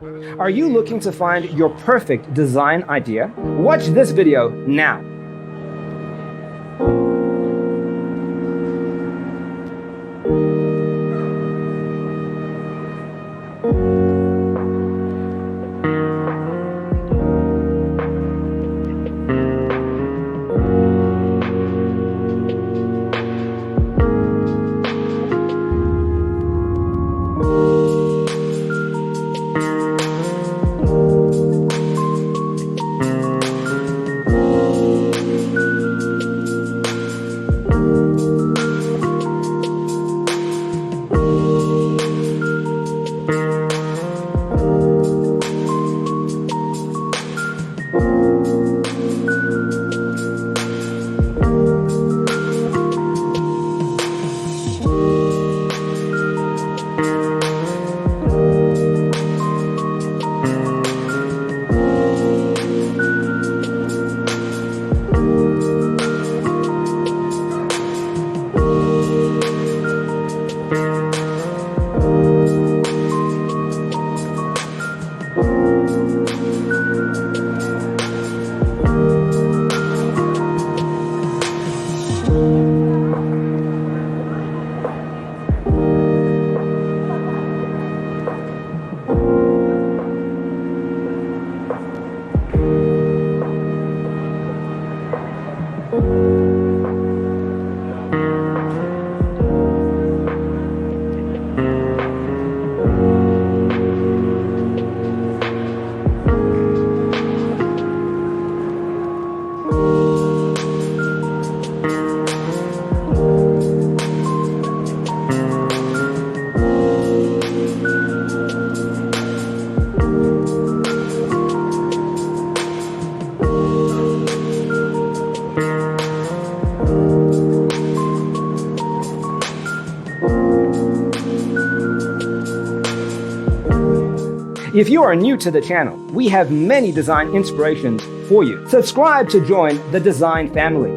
Are you looking to find your perfect design idea? Watch this video now. If you are new to the channel, we have many design inspirations for you. Subscribe to join the design family.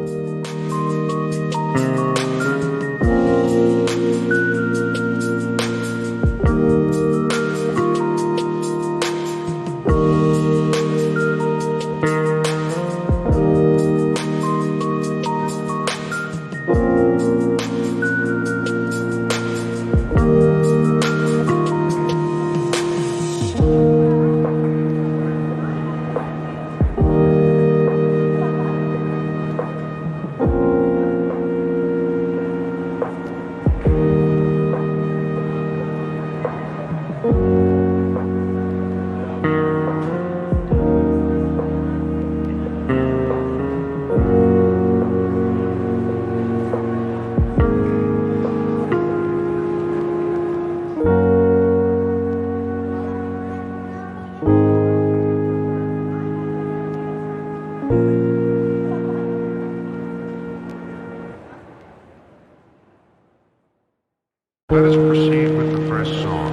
Let us proceed with the first song.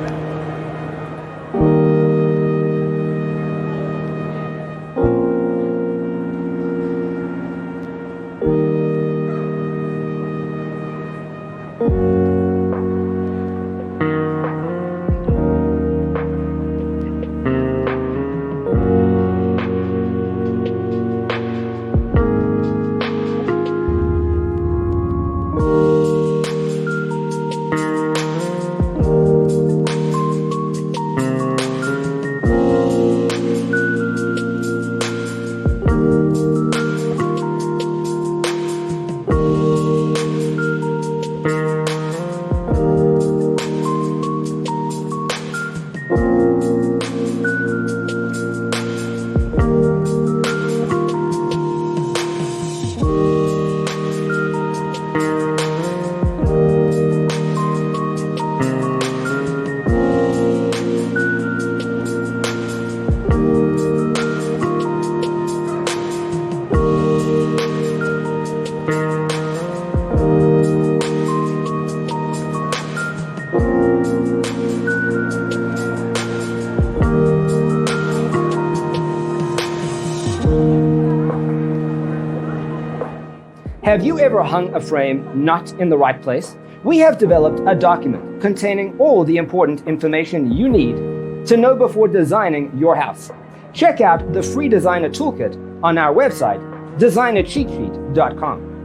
Have you ever hung a frame not in the right place? We have developed a document containing all the important information you need to know before designing your house. Check out the free designer toolkit on our website, designercheatsheet.com.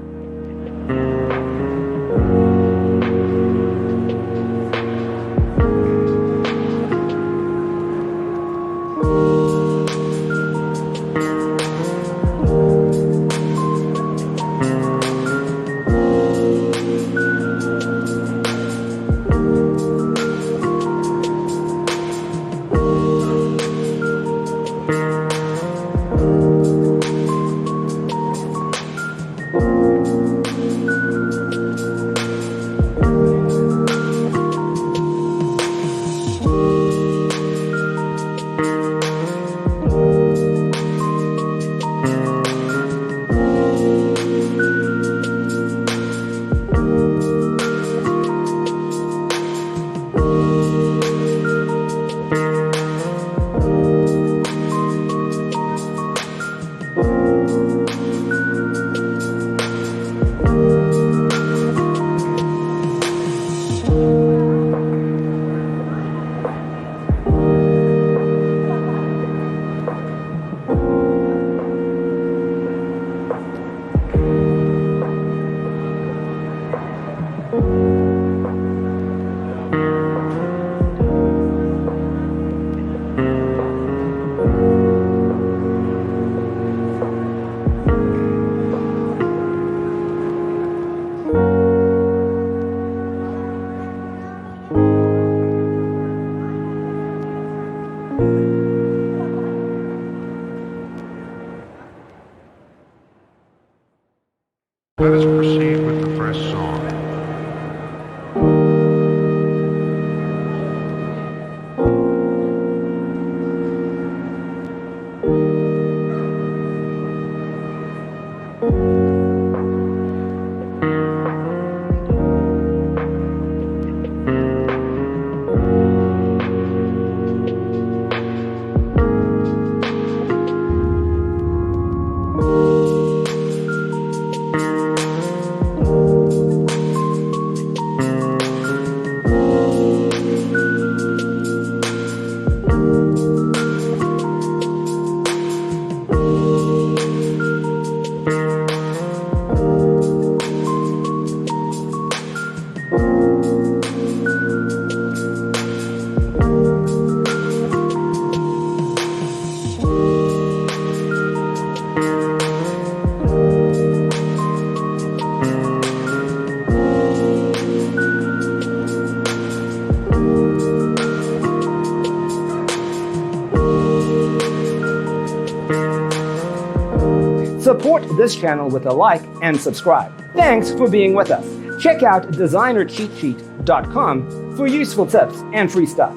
Let us proceed with the first song. Support this channel with a like and subscribe. Thanks for being with us. Check out designercheatsheet.com for useful tips and free stuff.